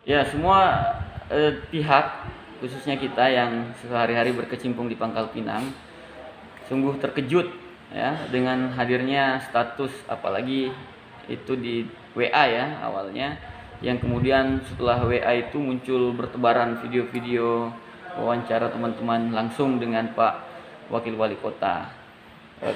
Ya, semua pihak, khususnya kita yang sehari-hari berkecimpung di Pangkal Pinang, sungguh terkejut ya dengan hadirnya status, apalagi itu di WA ya awalnya, yang kemudian setelah WA itu muncul bertebaran video-video wawancara teman-teman langsung dengan Pak Wakil Wali Kota.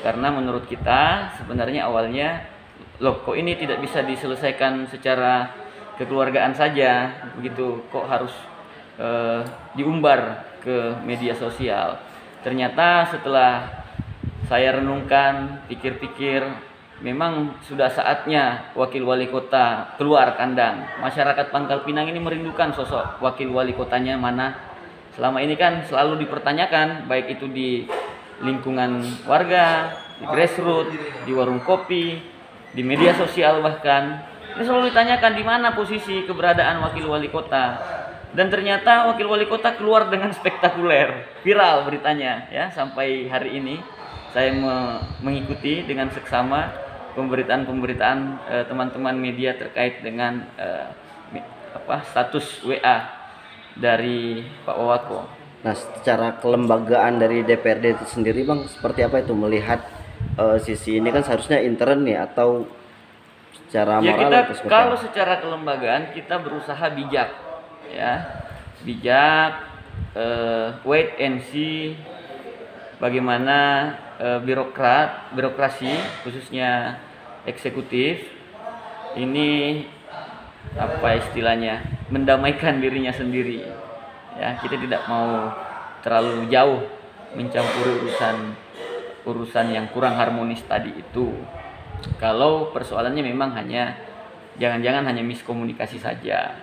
Karena menurut kita sebenarnya awalnya, loh kok ini tidak bisa diselesaikan secara kekeluargaan saja begitu, kok harus diumbar ke media sosial. Ternyata setelah saya renungkan, pikir-pikir, memang sudah saatnya Wakil Wali Kota keluar kandang. Masyarakat Pangkal Pinang ini merindukan sosok Wakil Wali Kotanya mana. Selama ini kan selalu dipertanyakan, baik itu di lingkungan warga, di grassroots, di warung kopi, di media sosial bahkan. Ini selalu ditanyakan di mana posisi keberadaan Wakil Wali Kota. Dan ternyata Wakil Wali Kota keluar dengan spektakuler, viral beritanya ya, sampai hari ini saya mengikuti dengan seksama pemberitaan teman-teman media terkait dengan status WA dari Pak Wawako. Nah, secara kelembagaan dari DPRD itu sendiri Bang, seperti apa itu melihat sisi ini? Kan seharusnya intern ya, atau secara ya, moral? kalau secara kelembagaan kita berusaha bijak ya, wait and see bagaimana birokrasi khususnya eksekutif ini mendamaikan dirinya sendiri ya. Kita tidak mau terlalu jauh mencampuri urusan yang kurang harmonis tadi itu. Kalau persoalannya memang jangan-jangan hanya miskomunikasi saja.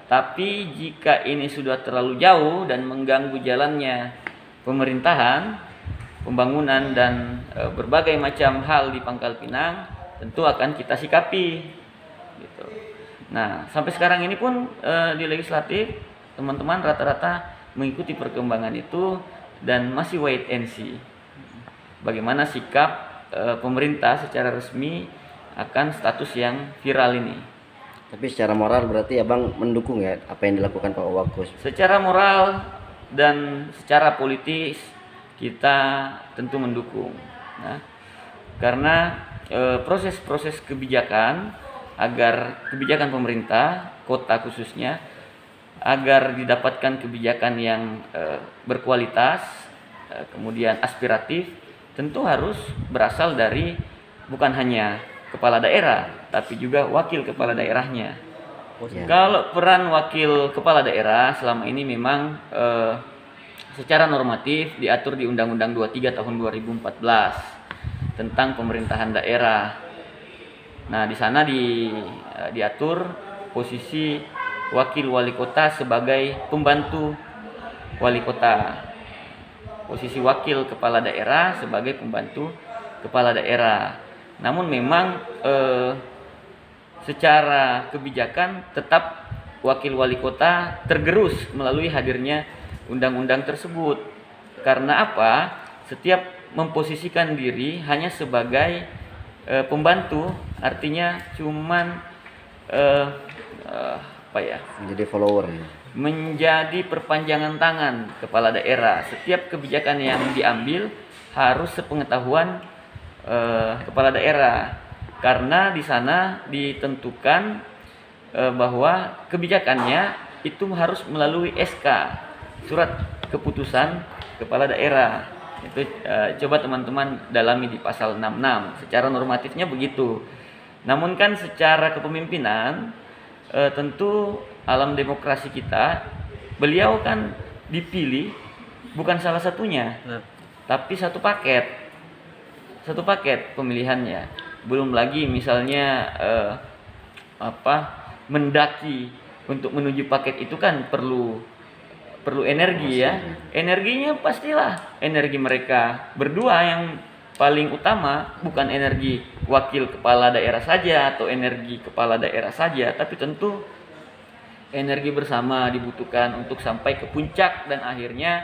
Tapi jika ini sudah terlalu jauh dan mengganggu jalannya pemerintahan, pembangunan, dan berbagai macam hal di Pangkal Pinang, tentu akan kita sikapi gitu. Nah, sampai sekarang ini pun di legislatif teman-teman rata-rata mengikuti perkembangan itu dan masih wait and see bagaimana sikap pemerintah secara resmi akan status yang viral ini. Tapi secara moral berarti Abang mendukung ya apa yang dilakukan Pak Wawako? Secara moral dan secara politis kita tentu mendukung. Nah, karena proses-proses kebijakan, agar kebijakan pemerintah kota khususnya, agar didapatkan kebijakan yang berkualitas, kemudian aspiratif, tentu harus berasal dari bukan hanya kepala daerah, tapi juga wakil kepala daerahnya. Kalau peran wakil kepala daerah selama ini memang secara normatif diatur di Undang-Undang 23 tahun 2014 tentang pemerintahan daerah. Nah, di sana diatur posisi wakil wali kota sebagai pembantu wali kota. Posisi wakil kepala daerah sebagai pembantu kepala daerah. Namun memang secara kebijakan tetap wakil wali kota tergerus melalui hadirnya undang-undang tersebut. Karena apa? Setiap memposisikan diri hanya sebagai pembantu, artinya cuman menjadi follower ya, menjadi perpanjangan tangan kepala daerah. Setiap kebijakan yang diambil harus sepengetahuan kepala daerah, karena di sana ditentukan bahwa kebijakannya itu harus melalui SK, surat keputusan kepala daerah. Itu coba teman-teman dalami di pasal 66. Secara normatifnya begitu. Namun kan secara kepemimpinan tentu alam demokrasi kita, beliau kan dipilih bukan salah satunya, tapi satu paket pemilihannya. Belum lagi misalnya mendaki untuk menuju paket itu kan perlu energi ya. Energinya pastilah energi mereka berdua yang paling utama, bukan energi wakil kepala daerah saja atau energi kepala daerah saja, tapi tentu energi bersama dibutuhkan untuk sampai ke puncak dan akhirnya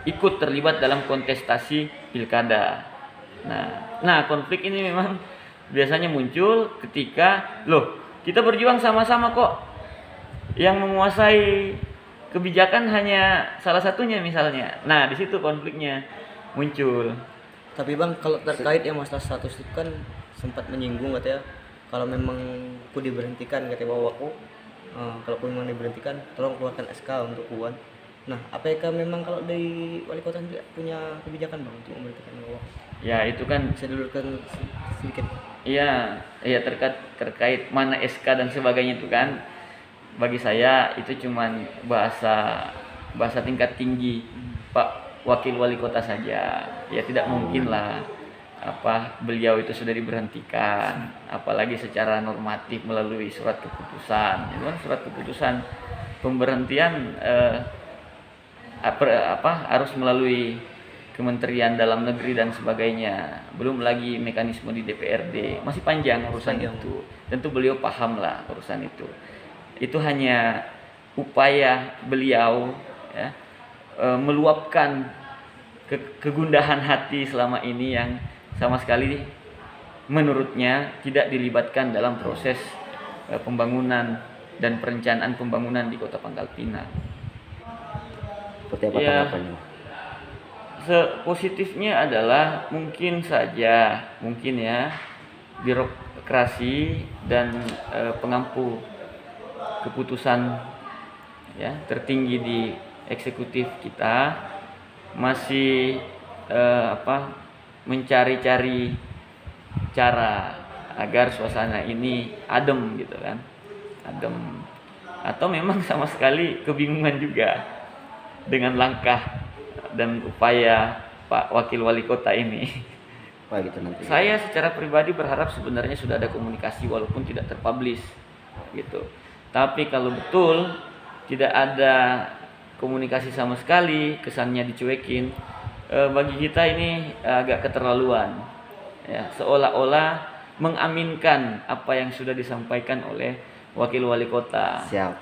ikut terlibat dalam kontestasi pilkada. Nah, konflik ini memang Biasanya muncul ketika loh kita berjuang sama-sama kok, yang menguasai kebijakan hanya salah satunya misalnya. Nah, di situ konfliknya muncul. Tapi bang, kalau terkait yang masalah status itu kan sempat menyinggung katanya, kalau memang aku diberhentikan katanya bawaku, kalau aku memang diberhentikan tolong keluarkan SK untuk Puan. Nah, apakah memang kalau dari wali kota tidak punya kebijakan bang untuk memberhentikan bawaku? Ya, itu kan Bisa didulukan sedikit. iya, iya terkait mana SK dan sebagainya itu kan bagi saya itu cuman bahasa bahasa tingkat tinggi Pak Wakil Wali Kota saja. Ya tidak mungkin lah apa beliau itu sudah diberhentikan, apalagi secara normatif melalui surat keputusan. Itu kan surat keputusan pemberhentian harus melalui Kementerian Dalam Negeri dan sebagainya, belum lagi mekanisme di DPRD, masih panjang urusan itu. Tentu beliau paham lah urusan itu. Itu hanya upaya beliau ya, meluapkan kegundahan hati selama ini yang sama sekali menurutnya tidak dilibatkan dalam proses pembangunan dan perencanaan pembangunan di Kota Pangkal Pinang. Seperti apa Ya, tanggapannya? positifnya adalah mungkin saja ya birokrasi dan pengampu keputusan ya tertinggi di eksekutif kita masih mencari-cari cara agar suasana ini adem gitu kan, adem, atau memang sama sekali kebingungan juga dengan langkah dan upaya Pak Wakil Wali Kota ini. Apa gitu nanti? Saya secara pribadi berharap sebenarnya sudah ada komunikasi walaupun tidak terpublish gitu. Tapi kalau betul tidak ada komunikasi sama sekali, kesannya dicuekin, bagi kita ini agak keterlaluan. Ya, seolah-olah mengaminkan apa yang sudah disampaikan oleh Wakil Wali Kota. Siap.